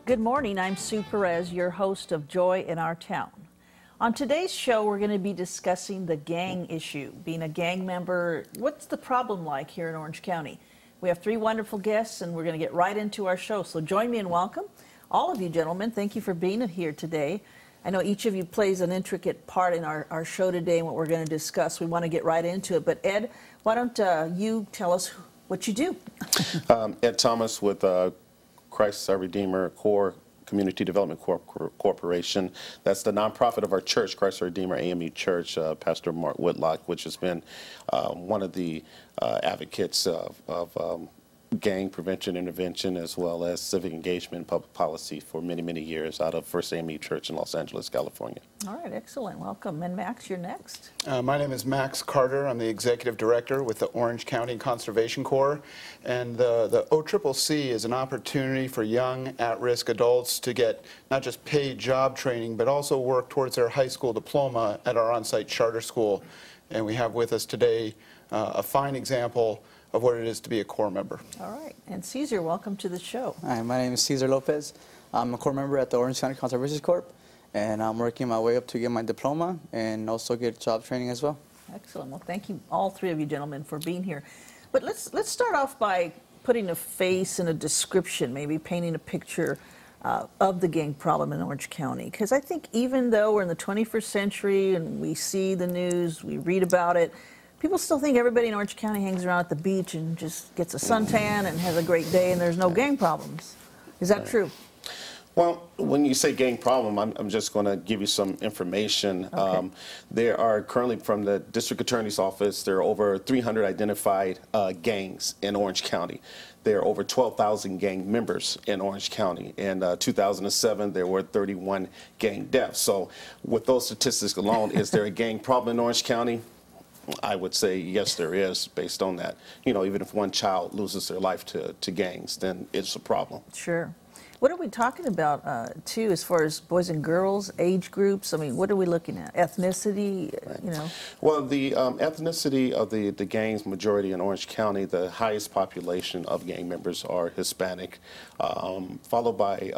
Good morning, I'm Sue Perez, your host of Joy in Our Town. On today's show, we're going to be discussing the gang issue. Being a gang member, what's the problem like here in Orange County? We have three wonderful guests, and we're going to get right into our show. So join me and welcome all of you gentlemen. Thank you for being here today. I know each of you plays an intricate part in our show today and what we're going to discuss. We want to get right into it. But Ed, why don't you tell us what you do? Ed Thomas with Christ Our Redeemer Corps Community Development Corporation. That's the nonprofit of our church, Christ Our Redeemer AME Church. Pastor Mark Whitlock, which has been one of the advocates of gang prevention intervention as well as civic engagement and public policy for many, many years out of First AME Church in Los Angeles, California. All right, excellent. Welcome. And Max, you're next. My name is Max Carter. I'm the Executive Director with the Orange County Conservation Corps. And the OCCC is an opportunity for young at-risk adults to get not just paid job training, but also work towards their high school diploma at our on-site charter school. And we have with us today a fine example of what it is to be a Corps member. All right. And Caesar, welcome to the show. Hi, my name is Caesar Lopez. I'm a Corps member at the Orange County Conservation Corp, and I'm working my way up to get my diploma and also get job training as well. Excellent. Well, thank you, all three of you gentlemen, for being here. But let's start off by putting a face and a description, maybe painting a picture of the gang problem in Orange County. Because I think even though we're in the 21st century and we see the news, we read about it, people still think everybody in Orange County hangs around at the beach and just gets a suntan and has a great day and there's no gang problems. Is that true? Well, when you say gang problem, I'm just going to give you some information. Okay. There are currently, from the District Attorney's Office, there are over 300 identified gangs in Orange County. There are over 12,000 gang members in Orange County. In 2007, there were 31 gang deaths. So with those statistics alone, is there a gang problem in Orange County? I would say yes, there is, based on that. You know, even if one child loses their life to gangs, then it's a problem. Sure. What are we talking about, too, as far as boys and girls, age groups? I mean, what are we looking at? Ethnicity, you know? Well, the ethnicity of the gangs majority in Orange County, the highest population of gang members are Hispanic, followed by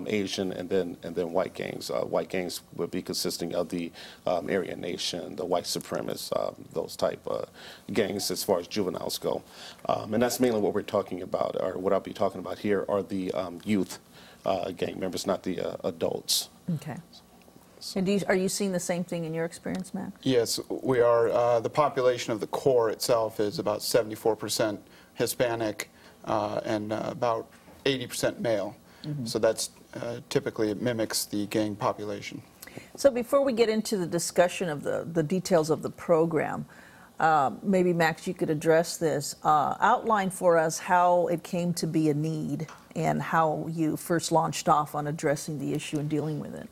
Asian, and then white gangs. White gangs would be consisting of the Aryan Nation, the white supremacists, those type of gangs as far as juveniles go. And that's mainly what we're talking about, or what I'll be talking about here, are the youth gang members, not the adults. Okay. And are you seeing the same thing in your experience, Matt? Yes, we are. The population of the Corps itself is about 74% Hispanic and about 80% male. Mm-hmm. So that's typically, it mimics the gang population. So before we get into the discussion of the details of the program, maybe Max, you could address this. Outline for us how it came to be a need and how you first launched off on addressing the issue and dealing with it.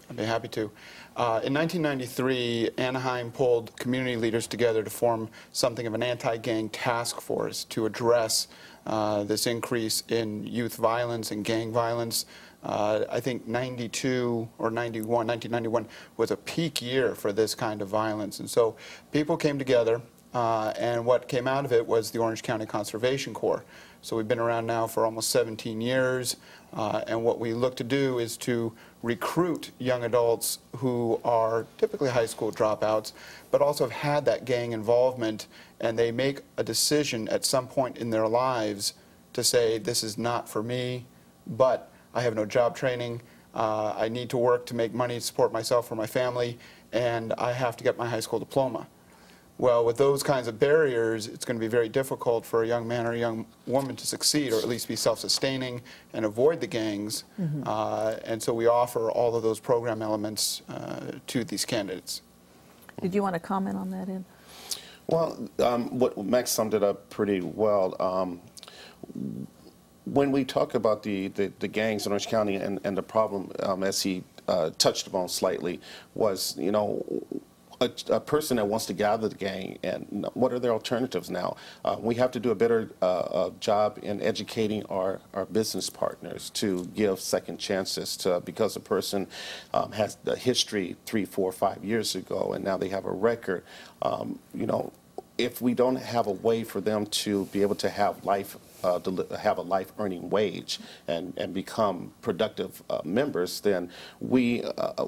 I'd be happy to. In 1993, Anaheim pulled community leaders together to form something of an anti-gang task force to address this increase in youth violence and gang violence. I think 1991 was a peak year for this kind of violence. And so people came together, and what came out of it was the Orange County Conservation Corps. So we've been around now for almost 17 years, and what we look to do is to recruit young adults who are typically high school dropouts, but also have had that gang involvement, and they make a decision at some point in their lives to say, this is not for me, but I have no job training, I need to work to make money to support myself or my family, and I have to get my high school diploma. Well, with those kinds of barriers, it's going to be very difficult for a young man or a young woman to succeed, or at least be self-sustaining and avoid the gangs. Mm-hmm. And so we offer all of those program elements to these candidates. Did you want to comment on that, Ed? Well, what Max summed it up pretty well. When we talk about the gangs in Orange County and the problem, as he touched upon slightly, was, you know, a person that wants to gather the gang, and what are their alternatives now? We have to do a better job in educating our business partners to give second chances to, because a person has a history 3, 4, 5 years ago, and now they have a record. You know, if we don't have a way for them to be able to have have a life-earning wage and become productive members, then we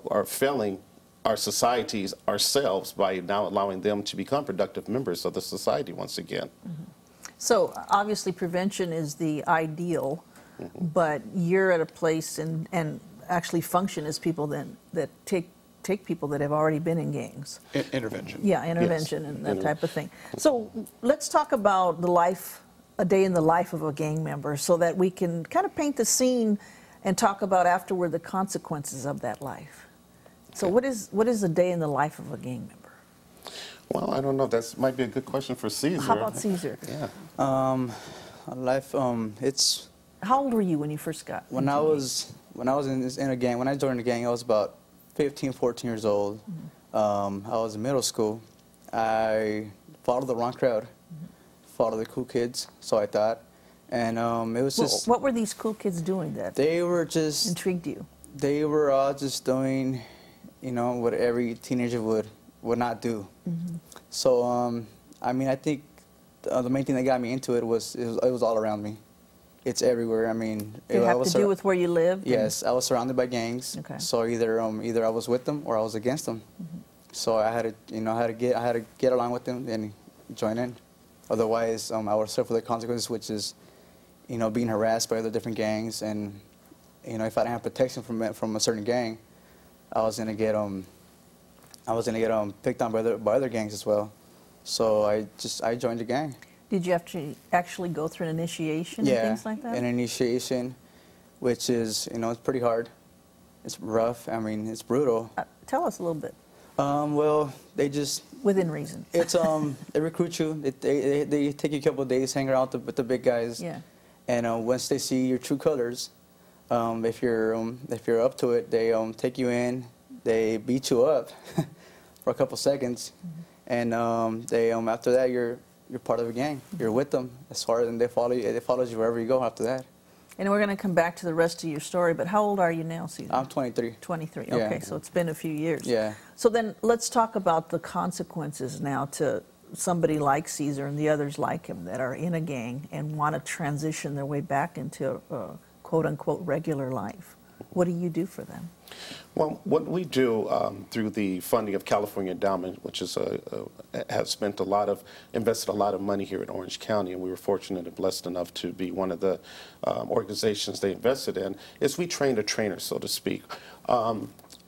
are failing our societies ourselves by now allowing them to become productive members of the society once again. Mm-hmm. So obviously prevention is the ideal, but you're at a place and actually function as people that take people that have already been in gangs. Intervention. Yeah, intervention Yes. and that type of thing. So let's talk about a day in the life of a gang member so that we can kind of paint the scene and talk about afterward the consequences of that life. So what is a day in the life of a gang member? Well, I don't know. That might be a good question for Caesar. How about Caesar? Yeah. Life, it's... How old were you when you first got When I was in a gang, when I joined the gang, I was about 15, 14 years old. I was in middle school. I followed the wrong crowd, followed the cool kids, so I thought. And it was just... What were these cool kids doing that They were just... intrigued you? They were all just doing, you know, what every teenager would not do. So, I mean, I think the main thing that got me into it was all around me. It's everywhere. I mean, Did it have to do with where you lived? Yes, I was surrounded by gangs. Okay. So either I was with them or I was against them. So I had to get along with them and join in. Otherwise, I would suffer the consequences, which is, you know, being harassed by other different gangs, and you know, if I didn't have protection from a certain gang, I was gonna get picked on by other gangs as well. So I joined the gang. Did you have to actually go through an initiation and things like that? An initiation, which is, you know, it's pretty hard. It's rough. I mean, it's brutal. Tell us a little bit. Well, they just... Within reason. It's they recruit you. They take you a couple of days, hang around with the big guys. Yeah. And once they see your true colors, if you're up to it, they take you in. They beat you up for a couple seconds, and they after that you're part of a gang. You're with them as far as, and they follow you. They follow you wherever you go after that. And we're going to come back to the rest of your story, but how old are you now, Caesar? I'm 23. 23, Yeah. okay, so it's been a few years. Yeah. So then let's talk about the consequences now to somebody like Caesar and the others like him that are in a gang and want to transition their way back into a quote-unquote regular life. What do you do for them? Well, what we do through the funding of California Endowment, which is has invested a lot of money here in Orange County, and we were fortunate and blessed enough to be one of the organizations they invested in, is we train a trainer, so to speak.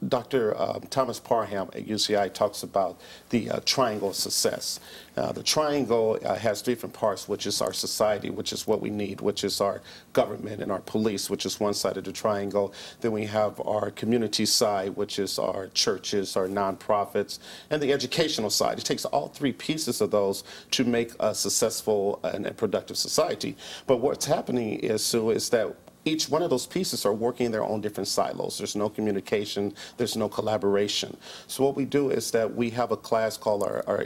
Dr. Thomas Parham at UCI talks about the triangle of success. The triangle has different parts, which is our society, which is what we need, which is our government and our police, which is one side of the triangle. Then we have our community side, which is our churches, our nonprofits, and the educational side. It takes all three pieces of those to make a successful and productive society. But what's happening is, Sue, is that each one of those pieces are working in their own different silos. There's no communication, there's no collaboration. So what we do is that we have a class called our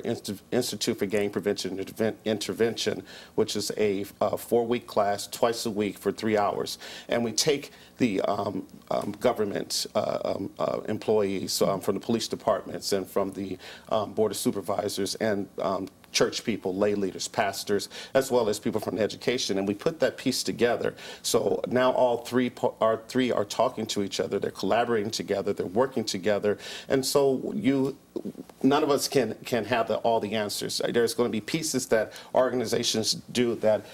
Institute for Gang Prevention and Intervention, which is a 4-week class, twice a week for 3 hours. And we take the government employees from the police departments and from the Board of Supervisors and church people, lay leaders, pastors, as well as people from education, and we put that piece together. So now all three are talking to each other, they're collaborating together, they're working together, and so none of us can have all the answers. There's going to be pieces that organizations do that